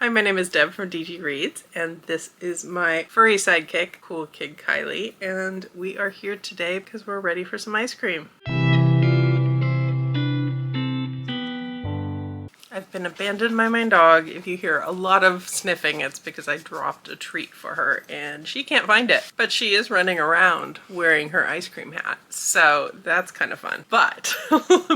Hi, my name is Deb from DG Reads, and this is my furry sidekick, Cool Kid Kylie, and we are here today because we're ready for some ice cream. I've been abandoned by my dog. If you hear a lot of sniffing, it's because I dropped a treat for her and she can't find it. But she is running around wearing her ice cream hat, so that's kind of fun. But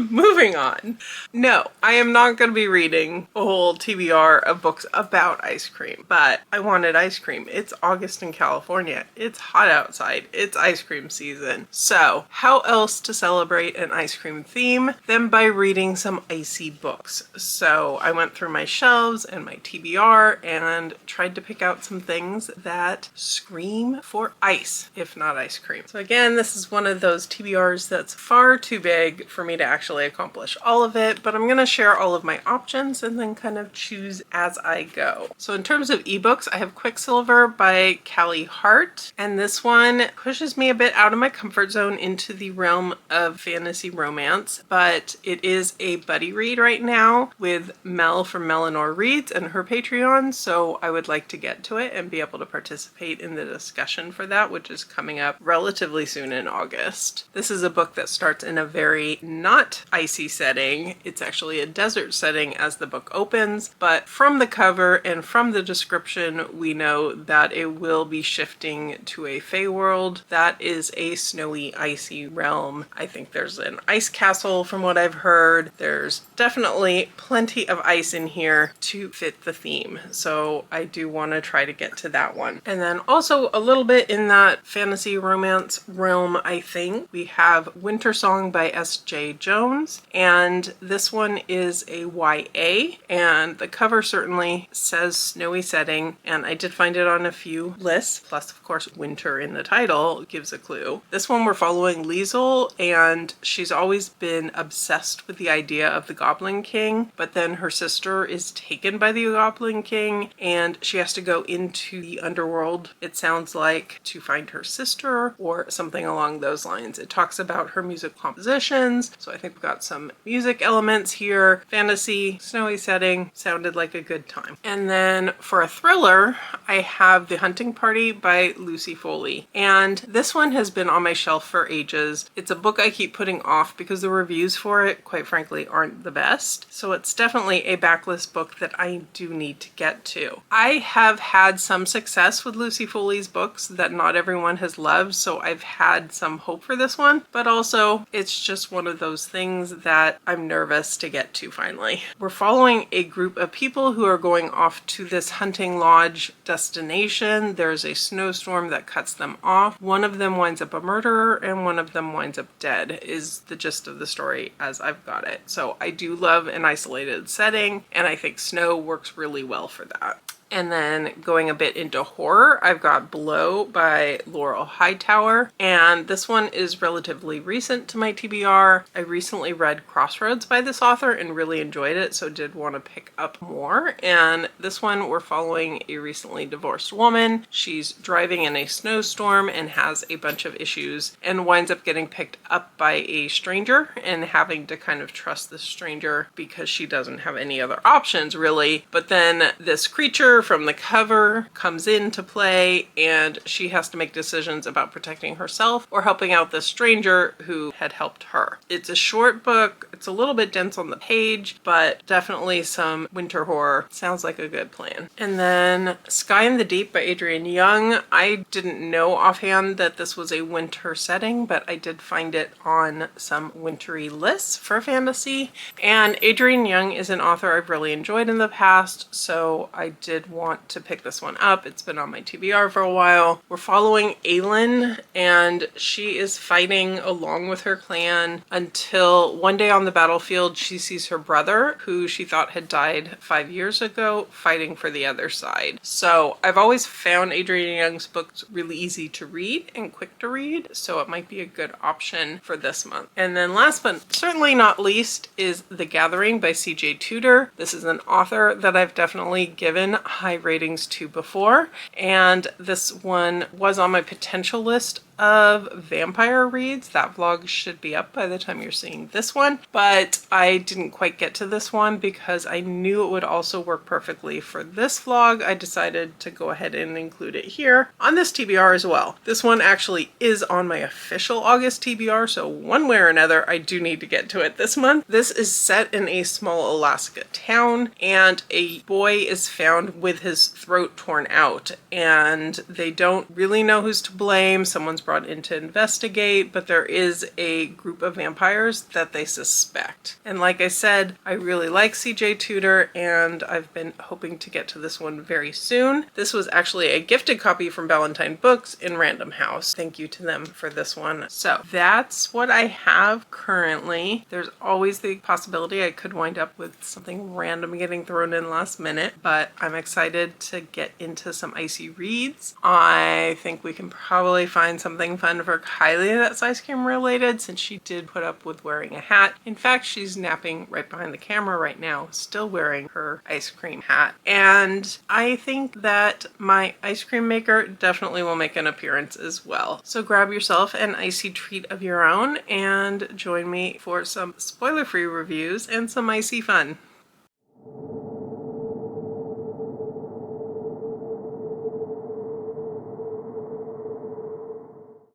moving on. No, I am not going to be reading a whole TBR of books about ice cream, but I wanted ice cream. It's August in California. It's hot outside. It's ice cream season. So how else to celebrate an ice cream theme than by reading some icy books? So I went through my shelves and my TBR and tried to pick out some things that scream for ice, if not ice cream. So again, this is one of those TBRs that's far too big for me to actually accomplish all of it, but I'm going to share all of my options and then kind of choose as I go. So in terms of ebooks, I have Quicksilver by Kylee, and this one pushes me a bit out of my comfort zone into the realm of fantasy romance, but it is a buddy read right now with Mel from Melanor Reads and her Patreon, so I would like to get to it and be able to participate in the discussion for that, which is coming up relatively soon in August. This is a book that starts in a very not icy setting. It's actually a desert setting as the book opens, but from the cover and from the description, we know that it will be shifting to a Fey world that is a snowy, icy realm. I think there's an ice castle from what I've heard. There's definitely plenty of ice in here to fit the theme, so I do want to try to get to that one. And then also a little bit in that fantasy romance realm, I think we have Winter Song by S.J. Jones, and this one is a YA, and the cover certainly says snowy setting, and I did find it on a few lists, plus of course winter in the title gives a clue. This one we're following Liesel, and she's always been obsessed with the idea of the Goblin King, but then her sister is taken by the Goblin King and she has to go into the underworld, it sounds like, to find her sister or something along those lines. It talks about her music compositions, so I think we've got some music elements here. Fantasy, snowy setting, sounded like a good time. And then for a thriller, I have The Hunting Party by Lucy Foley, and this one has been on my shelf for ages. It's a book I keep putting off because the reviews for it, quite frankly, aren't the best, so it's definitely a backlist book that I do need to get to. I have had some success with Lucy Foley's books that not everyone has loved, so I've had some hope for this one, but also it's just one of those things that I'm nervous to get to finally. We're following a group of people who are going off to this hunting lodge destination. There's a snowstorm that cuts them off. One of them winds up a murderer and one of them winds up dead, is the gist of the story as I've got it. So I do love an isolated setting, and I think snow works really well for that. And then going a bit into horror, I've got Below by Laurel Hightower, and this one is relatively recent to my TBR. I recently read Crossroads by this author and really enjoyed it, so did want to pick up more. And this one, we're following a recently divorced woman. She's driving in a snowstorm and has a bunch of issues and winds up getting picked up by a stranger and having to kind of trust this stranger because she doesn't have any other options really. But then this creature from the cover comes into play and she has to make decisions about protecting herself or helping out the stranger who had helped her. It's a short book. It's a little bit dense on the page, but definitely some winter horror. Sounds like a good plan. And then Sky in the Deep by Adrienne Young. I didn't know offhand that this was a winter setting, but I did find it on some wintry lists for fantasy. And Adrienne Young is an author I've really enjoyed in the past, so I did want to pick this one up. It's been on my TBR for a while. We're following Aylin, and she is fighting along with her clan until one day on the battlefield she sees her brother, who she thought had died 5 years ago, fighting for the other side. So I've always found Adrienne Young's books really easy to read and quick to read, so it might be a good option for this month. And then last but certainly not least is The Gathering by CJ Tudor. This is an author that I've definitely given high ratings to before, and this one was on my potential list of vampire reads. That vlog should be up by the time you're seeing this one, but I didn't quite get to this one because I knew it would also work perfectly for this vlog. I decided to go ahead and include it here on this TBR as well. This one actually is on my official August TBR, so one way or another I do need to get to it this month. This is set in a small Alaska town, and a boy is found with his throat torn out, and they don't really know who's to blame. Someone's brought in to investigate, but there is a group of vampires that they suspect. And like I said, I really like CJ Tudor, and I've been hoping to get to this one very soon. This was actually a gifted copy from Ballantine Books in Random House. Thank you to them for this one. So that's what I have currently. There's always the possibility I could wind up with something random getting thrown in last minute, but I'm excited to get into some icy reads. I think we can probably find something fun for Kylie that's ice cream related, since she did put up with wearing a hat. In fact, she's napping right behind the camera right now, still wearing her ice cream hat. And I think that my ice cream maker definitely will make an appearance as well. So grab yourself an icy treat of your own and join me for some spoiler-free reviews and some icy fun.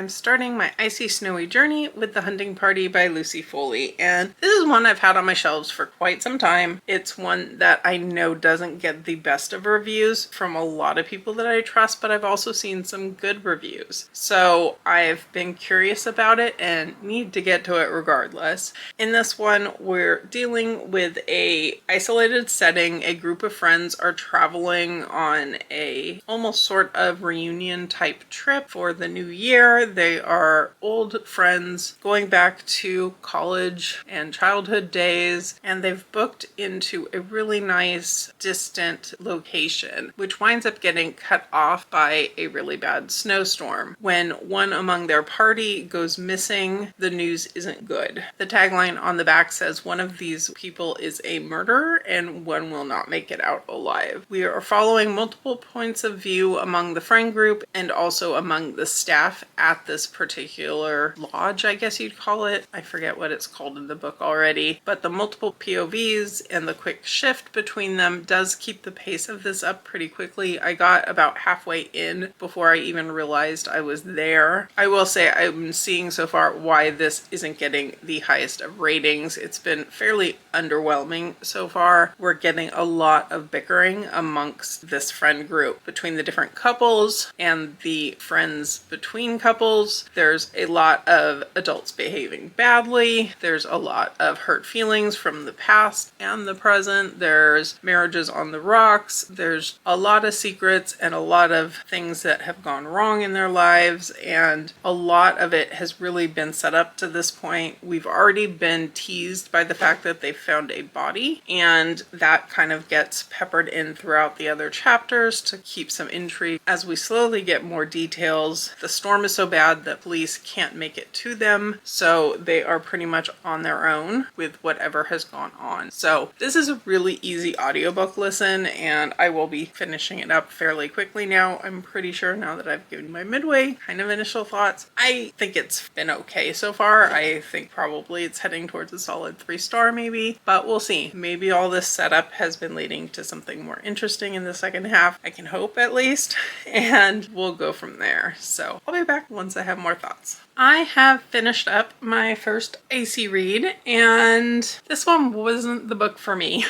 I'm starting my icy snowy journey with The Hunting Party by Lucy Foley, and this is one I've had on my shelves for quite some time. It's one that I know doesn't get the best of reviews from a lot of people that I trust, but I've also seen some good reviews. So I've been curious about it and need to get to it regardless. In this one, we're dealing with a isolated setting. A group of friends are traveling on a almost sort of reunion type trip for the new year. They are old friends going back to college and childhood days, and they've booked into a really nice distant location, which winds up getting cut off by a really bad snowstorm. When one among their party goes missing, the news isn't good. The tagline on the back says one of these people is a murderer and one will not make it out alive. We are following multiple points of view among the friend group and also among the staff at this particular lodge, I guess you'd call it. I forget what it's called in the book already, but the multiple POVs and the quick shift between them does keep the pace of this up pretty quickly. I got about halfway in before I even realized I was there. I will say I'm seeing so far why this isn't getting the highest of ratings. It's been fairly underwhelming so far. We're getting a lot of bickering amongst this friend group between the different couples and the friends between couples. There's a lot of adults behaving badly. There's a lot of hurt feelings from the past and the present. There's marriages on the rocks. There's a lot of secrets and a lot of things that have gone wrong in their lives, and a lot of it has really been set up to this point. We've already been teased by the fact that they found a body, and that kind of gets peppered in throughout the other chapters to keep some intrigue. As we slowly get more details, the storm is so bad that police can't make it to them, so they are pretty much on their own with whatever has gone on. So this is a really easy audiobook listen, and I will be finishing it up fairly quickly now. I'm pretty sure now that I've given my midway kind of initial thoughts. I think it's been okay so far. I think probably it's heading towards a solid 3-star maybe, but we'll see. Maybe all this setup has been leading to something more interesting in the second half. I can hope at least, and we'll go from there. So I'll be back once I have more thoughts. I have finished up my first icy read, and this one wasn't the book for me.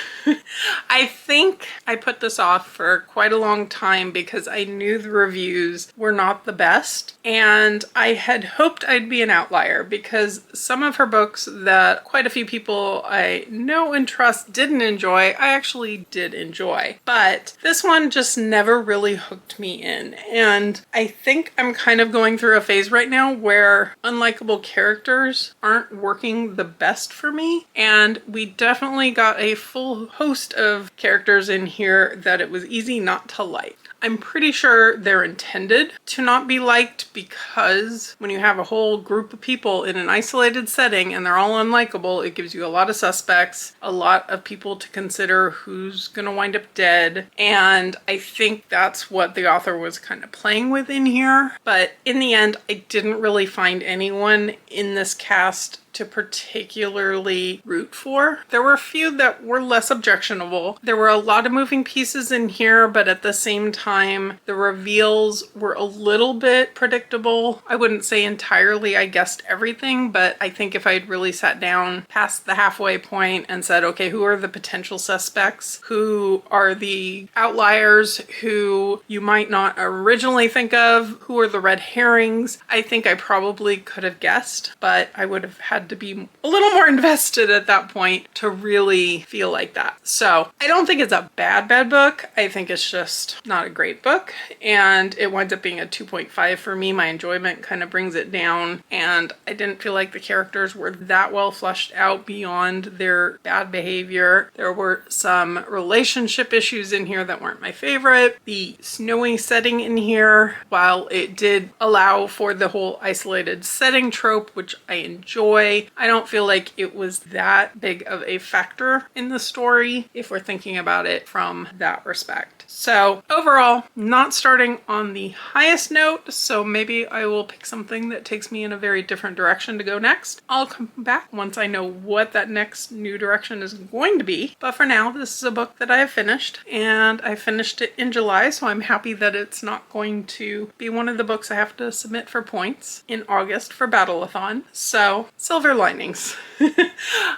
I think I put this off for quite a long time because I knew the reviews were not the best, and I had hoped I'd be an outlier because some of her books that quite a few people I know and trust didn't enjoy, I actually did enjoy. But this one just never really hooked me in, and I think I'm kind of going through a phase right now where our unlikable characters aren't working the best for me. And we definitely got a full host of characters in here that it was easy not to like. I'm pretty sure they're intended to not be liked because when you have a whole group of people in an isolated setting and they're all unlikable, it gives you a lot of suspects, a lot of people to consider who's gonna wind up dead. And I think that's what the author was kind of playing with in here. But in the end, I didn't really find anyone in this cast to particularly root for. There were a few that were less objectionable. There were a lot of moving pieces in here, but at the same time, the reveals were a little bit predictable. I wouldn't say entirely I guessed everything, but I think if I'd really sat down past the halfway point and said, okay, who are the potential suspects? Who are the outliers who you might not originally think of? Who are the red herrings? I think I probably could have guessed, but I would have had to be a little more invested at that point to really feel like that. So I don't think it's a bad book. I think it's just not a great book, and it winds up being a 2.5 for me. My enjoyment kind of brings it down, and I didn't feel like the characters were that well fleshed out beyond their bad behavior. There were some relationship issues in here that weren't my favorite. The snowy setting in here, while it did allow for the whole isolated setting trope, which I enjoy, I don't feel like it was that big of a factor in the story if we're thinking about it from that respect. So overall, not starting on the highest note, so maybe I will pick something that takes me in a very different direction to go next. I'll come back once I know what that next new direction is going to be. But for now, this is a book that I have finished, and I finished it in July, so I'm happy that it's not going to be one of the books I have to submit for points in August for Battelathon. So silver linings.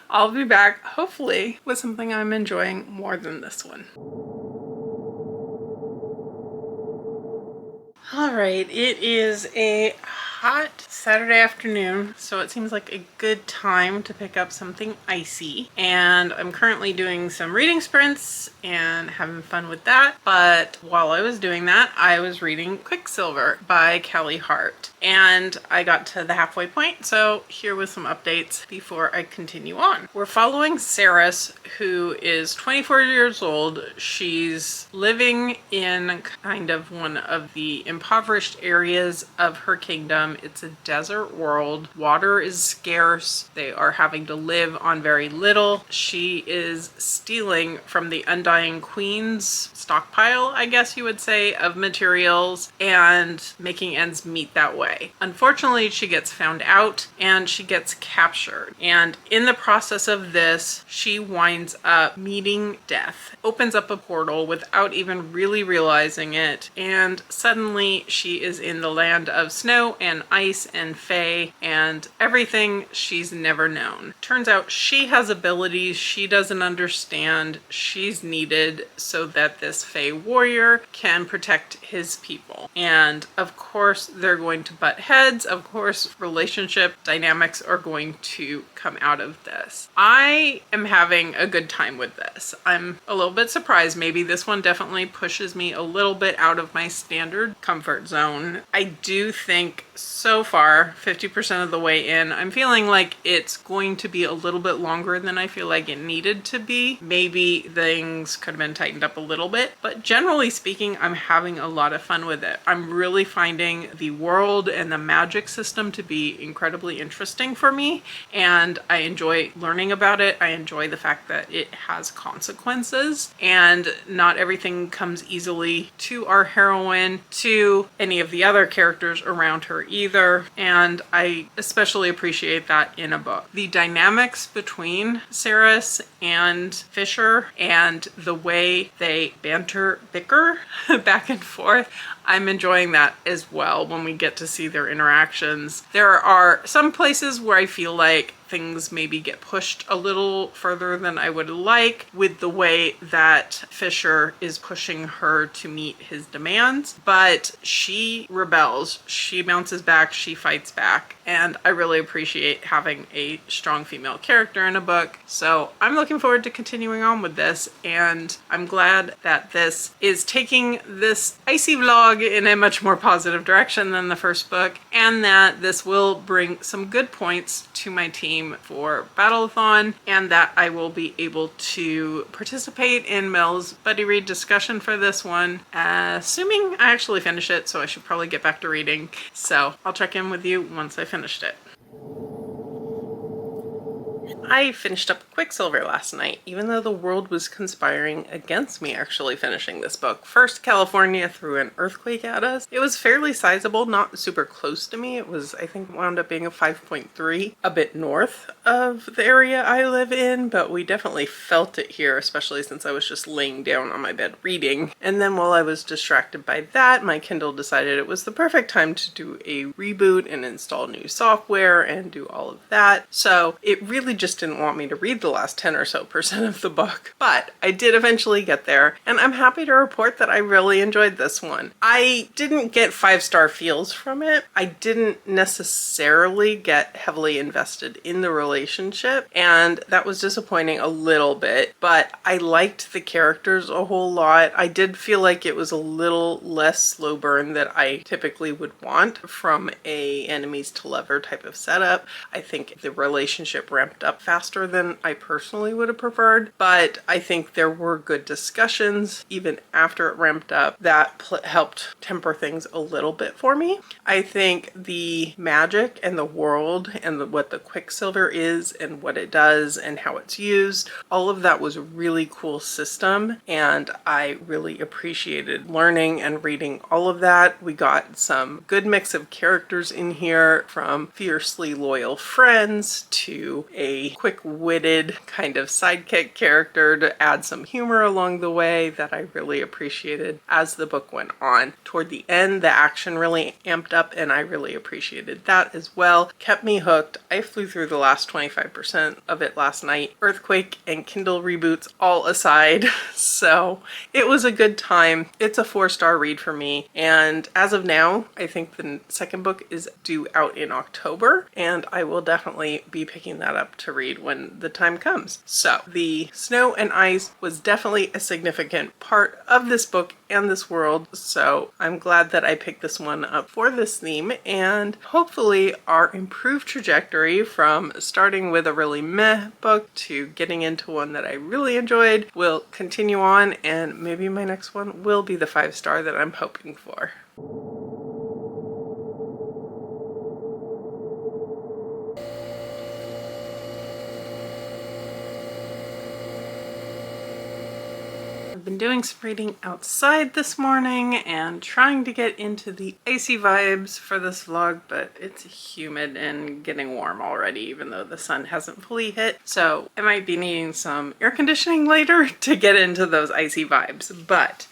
I'll be back hopefully with something I'm enjoying more than this one. All right, it is a hot Saturday afternoon, so it seems like a good time to pick up something icy. And I'm currently doing some reading sprints and having fun with that. But while I was doing that, I was reading Quicksilver by Kylee Hart. And I got to the halfway point, so here with some updates before I continue on. We're following Saris, who is 24 years old. She's living in kind of one of the impoverished areas of her kingdom. It's a desert world. Water is scarce. They are having to live on very little. She is stealing from the Undying Queen's stockpile, I guess you would say, of materials and making ends meet that way. Unfortunately, she gets found out and she gets captured. And in the process of this, she winds up meeting death, opens up a portal without even really realizing it, and suddenly she is in the land of snow and ice and fae and everything she's never known. Turns out she has abilities she doesn't understand. She's needed so that this fae warrior can protect his people. And of course, they're going to butt heads. Of course, relationship dynamics are going to come out of this. I am having a good time with this. I'm a little bit surprised. Maybe this one definitely pushes me a little bit out of my standard comfort zone. I do think so far, 50% of the way in, I'm feeling like it's going to be a little bit longer than I feel like it needed to be. Maybe things could have been tightened up a little bit, but generally speaking, I'm having a lot of fun with it. I'm really finding the world and the magic system to be incredibly interesting for me, and I enjoy learning about it. I enjoy the fact that it has consequences, and not everything comes easily to our heroine, to any of the other characters around her either, and I especially appreciate that in a book. The dynamics between Saris and Fisher and the way they bicker back and forth, I'm enjoying that as well when we get to see their interactions. There are some places where I feel like things maybe get pushed a little further than I would like with the way that Fisher is pushing her to meet his demands. But she rebels, she bounces back, she fights back, and I really appreciate having a strong female character in a book. So I'm looking forward to continuing on with this, and I'm glad that this is taking this icy vlog in a much more positive direction than the first book, and that this will bring some good points to my team for Battelathon, and that I will be able to participate in Mel's buddy read discussion for this one, assuming I actually finish it, so I should probably get back to reading. So I'll check in with you once I finished it. I finished up Quicksilver last night, even though the world was conspiring against me actually finishing this book. First, California threw an earthquake at us. It was fairly sizable, not super close to me. It was, I think, wound up being a 5.3, a bit north of the area I live in, but we definitely felt it here, especially since I was just laying down on my bed reading. And then while I was distracted by that, my Kindle decided it was the perfect time to do a reboot and install new software and do all of that. So it really just didn't want me to read the last 10 or so percent of the book, but I did eventually get there, and I'm happy to report that I really enjoyed this one. I didn't get 5-star feels from it. I didn't necessarily get heavily invested in the relationship, and that was disappointing a little bit, but I liked the characters a whole lot. I did feel like it was a little less slow burn that I typically would want from a enemies to lover type of setup. I think the relationship ramped up faster than I personally would have preferred, but I think there were good discussions even after it ramped up that helped temper things a little bit for me. I think the magic and the world and what the Quicksilver is and what it does and how it's used, all of that was a really cool system, and I really appreciated learning and reading all of that. We got some good mix of characters in here, from fiercely loyal friends to a quick-witted kind of sidekick character to add some humor along the way that I really appreciated as the book went on. Toward the end, the action really amped up, and I really appreciated that as well. Kept me hooked. I flew through the last 25% of it last night, earthquake and Kindle reboots all aside, so it was a good time. It's a 4-star read for me, and as of now, I think the second book is due out in October, and I will definitely be picking that up to read when the time comes. So the snow and ice was definitely a significant part of this book and this world, so I'm glad that I picked this one up for this theme, and hopefully our improved trajectory from starting with a really meh book to getting into one that I really enjoyed will continue on, and maybe my next one will be the 5-star that I'm hoping for. I've been doing some reading outside this morning and trying to get into the icy vibes for this vlog, but it's humid and getting warm already, even though the sun hasn't fully hit. So I might be needing some air conditioning later to get into those icy vibes, but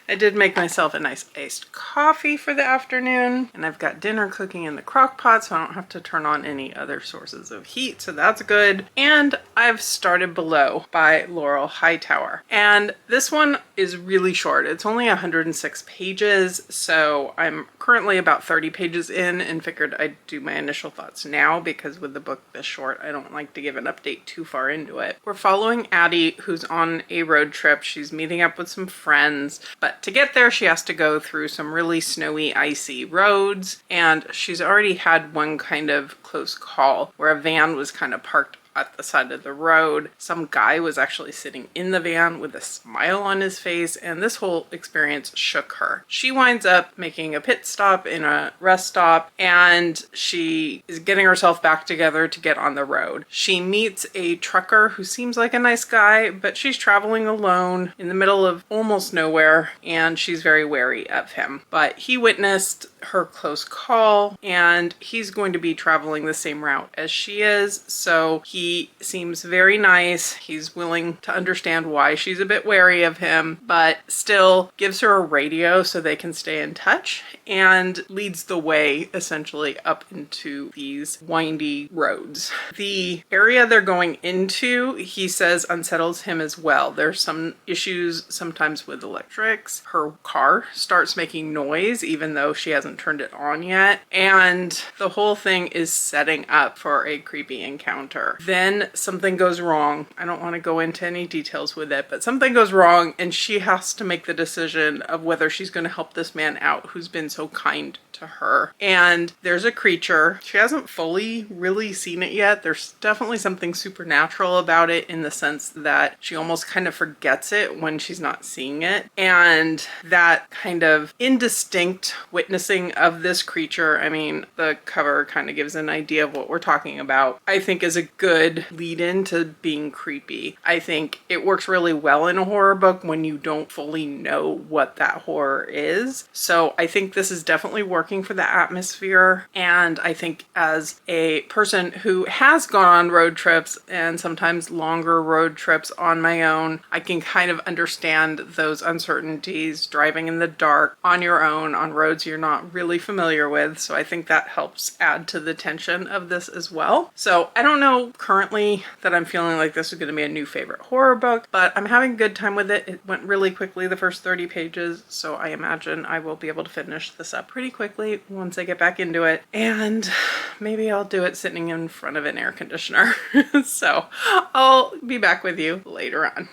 I did make myself a nice iced coffee for the afternoon, and I've got dinner cooking in the crock pot, so I don't have to turn on any other sources of heat, so that's good. And I've started Below by Laurel Hightower, and this one is really short. It's only 106 pages, so I'm currently about 30 pages in and figured I'd do my initial thoughts now, because with the book this short, I don't like to give an update too far into it. We're following Addie, who's on a road trip. She's meeting up with some friends, but to get there, she has to go through some really snowy, icy roads, and she's already had one kind of close call where a van was kind of parked at the side of the road. Some guy was actually sitting in the van with a smile on his face, and this whole experience shook her. She winds up making a pit stop in a rest stop, and she is getting herself back together to get on the road. She meets a trucker who seems like a nice guy, but she's traveling alone in the middle of almost nowhere, and she's very wary of him. But he witnessed her close call, and he's going to be traveling the same route as she is, so he He seems very nice. He's willing to understand why she's a bit wary of him, but still gives her a radio so they can stay in touch and leads the way essentially up into these windy roads. The area they're going into, he says, unsettles him as well. There's some issues sometimes with electrics. Her car starts making noise even though she hasn't turned it on yet. And the whole thing is setting up for a creepy encounter. Then something goes wrong. I don't want to go into any details with it, but something goes wrong and she has to make the decision of whether she's going to help this man out who's been so kind to her. And there's a creature. She hasn't fully really seen it yet. There's definitely something supernatural about it in the sense that she almost kind of forgets it when she's not seeing it. And that kind of indistinct witnessing of this creature, I mean, the cover kind of gives an idea of what we're talking about, I think is a good lead into being creepy. I think it works really well in a horror book when you don't fully know what that horror is. So I think this is definitely working for the atmosphere. And I think as a person who has gone on road trips and sometimes longer road trips on my own, I can kind of understand those uncertainties, driving in the dark on your own on roads you're not really familiar with. So I think that helps add to the tension of this as well. So I don't know currently that I'm feeling like this is going to be a new favorite horror book, but I'm having a good time with it. It went really quickly, the first 30 pages. So I imagine I will be able to finish this up pretty quickly once I get back into it. And maybe I'll do it sitting in front of an air conditioner. So I'll be back with you later on.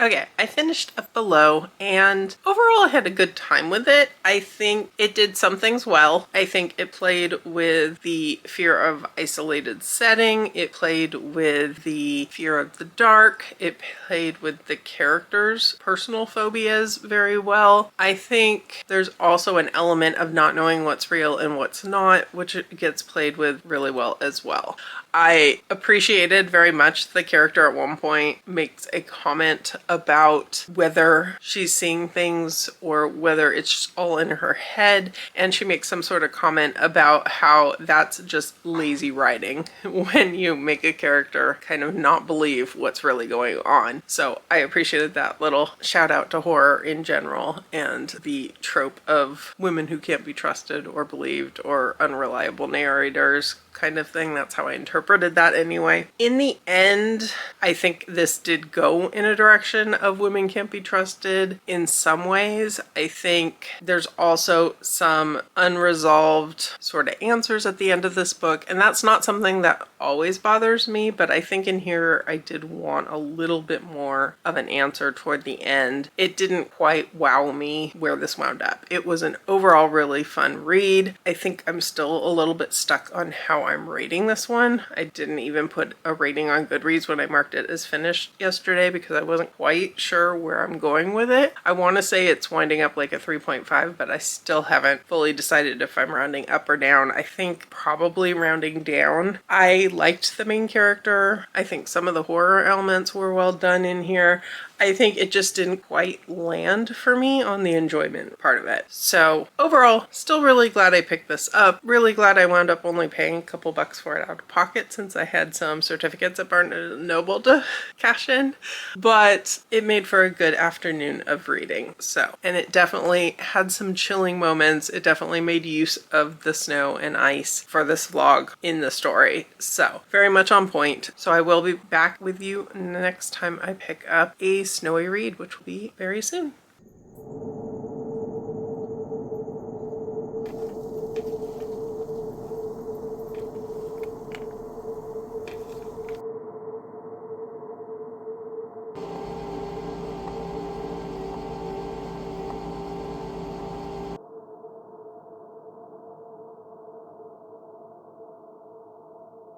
Okay, I finished Up Below and overall I had a good time with it. I think it did some things well. I think it played with the fear of isolated setting. It played with the fear of the dark. It played with the characters' personal phobias very well. I think there's also an element of not knowing what's real and what's not, which gets played with really well as well. I appreciated very much the character at one point makes a comment about whether she's seeing things or whether it's all in her head. And she makes some sort of comment about how that's just lazy writing when you make a character kind of not believe what's really going on. So I appreciated that little shout out to horror in general and the trope of women who can't be trusted or believed or unreliable narrators kind of thing. That's how I interpreted that anyway. In the end, I think this did go in a direction of women can't be trusted in some ways. I think there's also some unresolved sort of answers at the end of this book, and that's not something that always bothers me, but I think in here I did want a little bit more of an answer toward the end. It didn't quite wow me where this wound up. It was an overall really fun read. I think I'm still a little bit stuck on how I'm rating this one. I didn't even put a rating on Goodreads when I marked it as finished yesterday because I wasn't quite sure where I'm going with it. I want to say it's winding up like a 3.5, but I still haven't fully decided if I'm rounding up or down. I think probably rounding down. I liked the main character. I think some of the horror elements were well done in here. I think it just didn't quite land for me on the enjoyment part of it. So overall, still really glad I picked this up. Really glad I wound up only paying a couple bucks for it out of pocket since I had some certificates at Barnes & Noble to cash in. But it made for a good afternoon of reading. So, and it definitely had some chilling moments. It definitely made use of the snow and ice for this vlog in the story. So very much on point. So I will be back with you next time I pick up a snowy read, which will be very soon.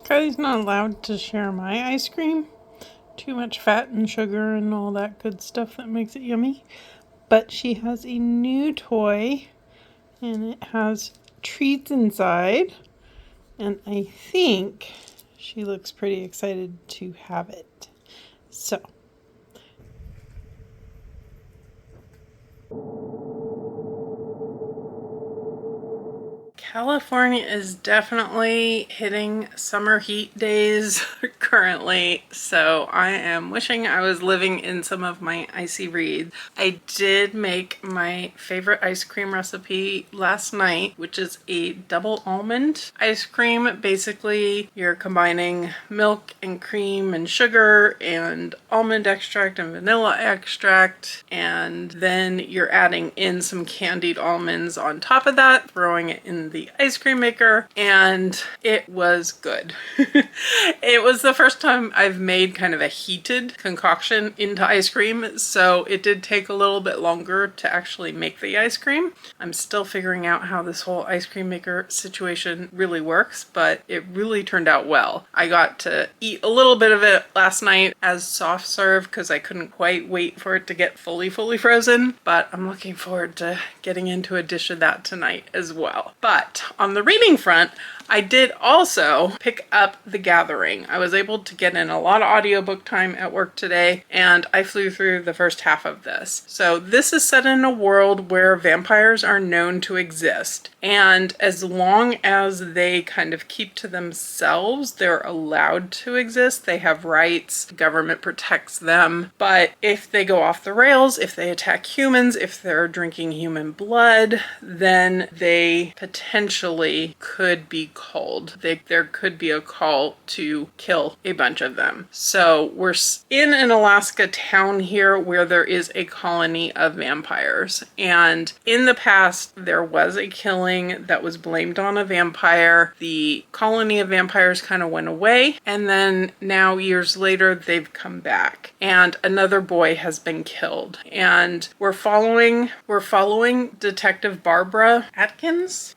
Kylie's not allowed to share my ice cream. Too much fat and sugar and all that good stuff that makes it yummy. But she has a new toy and it has treats inside. And I think she looks pretty excited to have it. So. California is definitely hitting summer heat days currently, so I am wishing I was living in some of my icy reeds. I did make my favorite ice cream recipe last night, which is a double almond ice cream. Basically, you're combining milk and cream and sugar and almond extract and vanilla extract, and then you're adding in some candied almonds on top of that, throwing it in the ice cream maker, and it was good. It was the first time I've made kind of a heated concoction into ice cream, so it did take a little bit longer to actually make the ice cream. I'm still figuring out how this whole ice cream maker situation really works, but it really turned out well. I got to eat a little bit of it last night as soft serve because I couldn't quite wait for it to get fully frozen, but I'm looking forward to getting into a dish of that tonight as well. But on the reading front, I did also pick up The Gathering. I was able to get in a lot of audiobook time at work today, and I flew through the first half of this. So this is set in a world where vampires are known to exist, and as long as they kind of keep to themselves, they're allowed to exist. They have rights, the government protects them, but if they go off the rails, if they attack humans, if they're drinking human blood, then they potentially could be called. There could be a call to kill a bunch of them. So we're in an Alaska town here where there is a colony of vampires. And in the past, there was a killing that was blamed on a vampire. The colony of vampires kind of went away. And then now years later, they've come back. And another boy has been killed. And we're following Detective Barbara Atkins,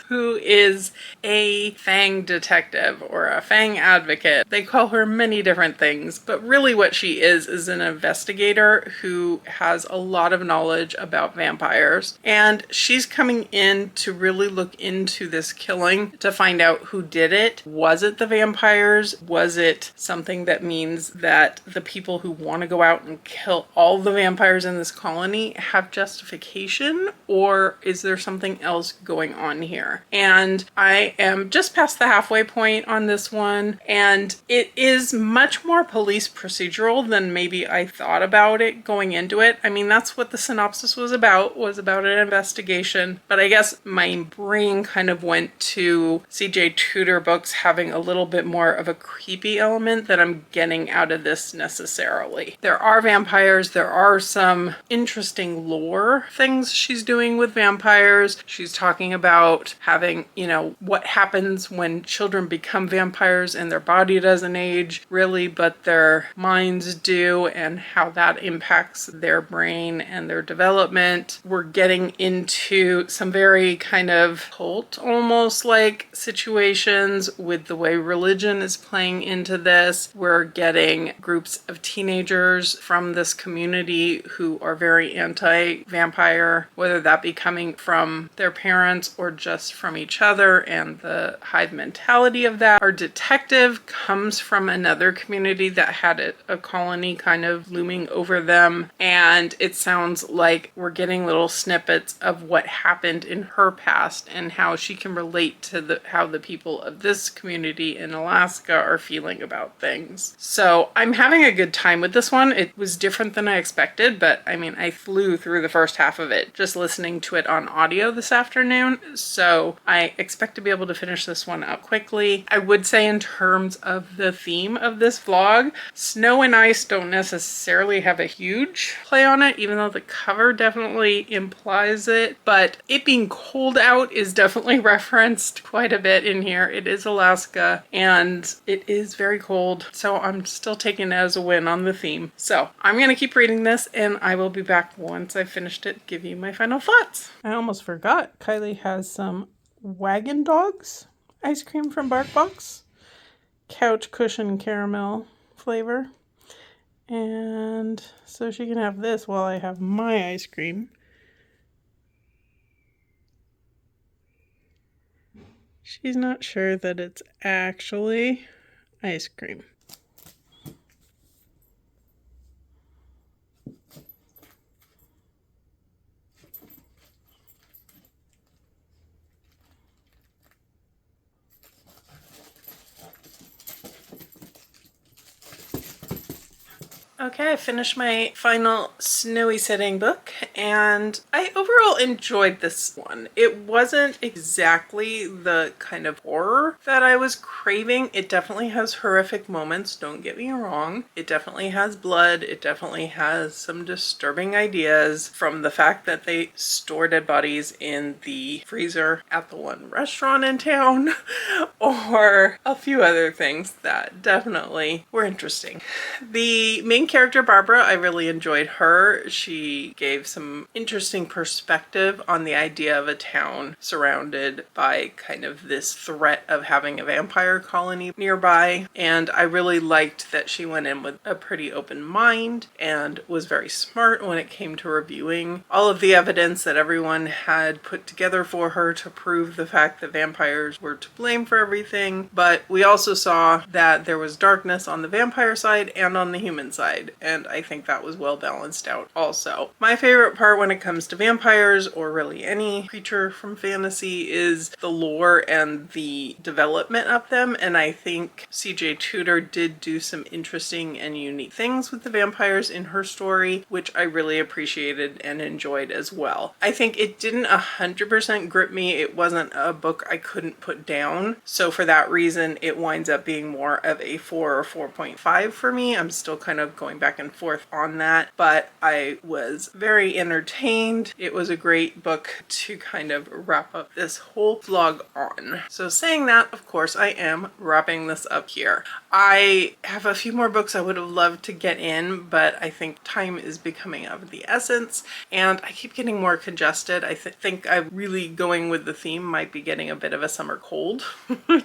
who is a Fang detective or a Fang advocate. They call her many different things, but really what she is an investigator who has a lot of knowledge about vampires. And she's coming in to really look into this killing to find out who did it. Was it the vampires? Was it something that means that the people who want to go out and kill all the vampires in this colony have justification? Or is there something else going on here? And I am just past the halfway point on this one, and it is much more police procedural than maybe I thought about it going into it. I mean, that's what the synopsis was about an investigation, but I guess my brain kind of went to C.J. Tudor books having a little bit more of a creepy element that I'm getting out of this necessarily. There are vampires, there are some interesting lore things she's doing with vampires. She's talking about having, what happens when children become vampires and their body doesn't age really, but their minds do, and how that impacts their brain and their development. We're getting into some very kind of cult almost like situations with the way religion is playing into this. We're getting groups of teenagers from this community who are very anti-vampire, whether that be coming from their parents or just from each other, and the hive mentality of that. Our detective comes from another community that had a colony kind of looming over them, and it sounds like we're getting little snippets of what happened in her past and how she can relate to how the people of this community in Alaska are feeling about things. So I'm having a good time with this one. It was different than I expected, but I mean, I flew through the first half of it just listening to it on audio this afternoon, so I expect to be able to finish this one up quickly. I would say in terms of the theme of this vlog, snow and ice don't necessarily have a huge play on it, even though the cover definitely implies it, but it being cold out is definitely referenced quite a bit in here. It is Alaska and it is very cold, so I'm still taking it as a win on the theme. So I'm gonna keep reading this and I will be back once I've finished it, give you my final thoughts. I almost forgot, Kylie has some Wagon Dogs ice cream from BarkBox, couch cushion caramel flavor, and so she can have this while I have my ice cream. She's not sure that it's actually ice cream. Okay, I finished my final snowy setting book and I overall enjoyed this one. It wasn't exactly the kind of horror that I was craving. It definitely has horrific moments, don't get me wrong. It definitely has blood. It definitely has some disturbing ideas, from the fact that they store dead bodies in the freezer at the one restaurant in town or a few other things that definitely were interesting. The main character, Barbara, I really enjoyed her. She gave some interesting perspective on the idea of a town surrounded by kind of this threat of having a vampire colony nearby. And I really liked that she went in with a pretty open mind and was very smart when it came to reviewing all of the evidence that everyone had put together for her to prove the fact that vampires were to blame for everything. But we also saw that there was darkness on the vampire side and on the human side, and I think that was well balanced out also. My favorite part when it comes to vampires, or really any creature from fantasy, is the lore and the development of them, and I think CJ Tudor did do some interesting and unique things with the vampires in her story, which I really appreciated and enjoyed as well. I think it didn't 100% grip me. It wasn't a book I couldn't put down, so for that reason it winds up being more of a 4 or 4.5 for me. I'm still kind of going back and forth on that, but I was very entertained. It was a great book to kind of wrap up this whole vlog on. So saying that, of course, I am wrapping this up here. I have a few more books I would have loved to get in, but I think time is becoming of the essence and I keep getting more congested. I think I'm really going with the theme, might be getting a bit of a summer cold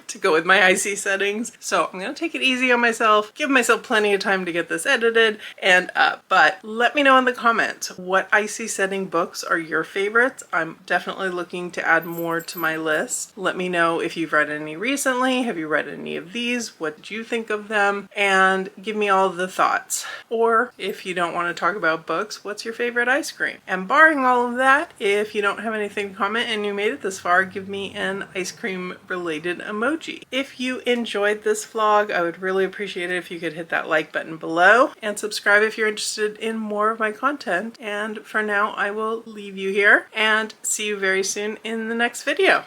to go with my icy settings. So I'm gonna take it easy on myself, give myself plenty of time to get this edited and up. But let me know in the comments, what icy setting books are your favorites? I'm definitely looking to add more to my list. Let me know if you've read any recently. Have you read any of these? What did you think of them? And give me all the thoughts. Or if you don't want to talk about books, what's your favorite ice cream? And barring all of that, if you don't have anything to comment and you made it this far, give me an ice cream related emoji. If you enjoyed this vlog, I would really appreciate it if you could hit that like button below and subscribe if you're interested in more of my content. And for now, I will leave you here and see you very soon in the next video.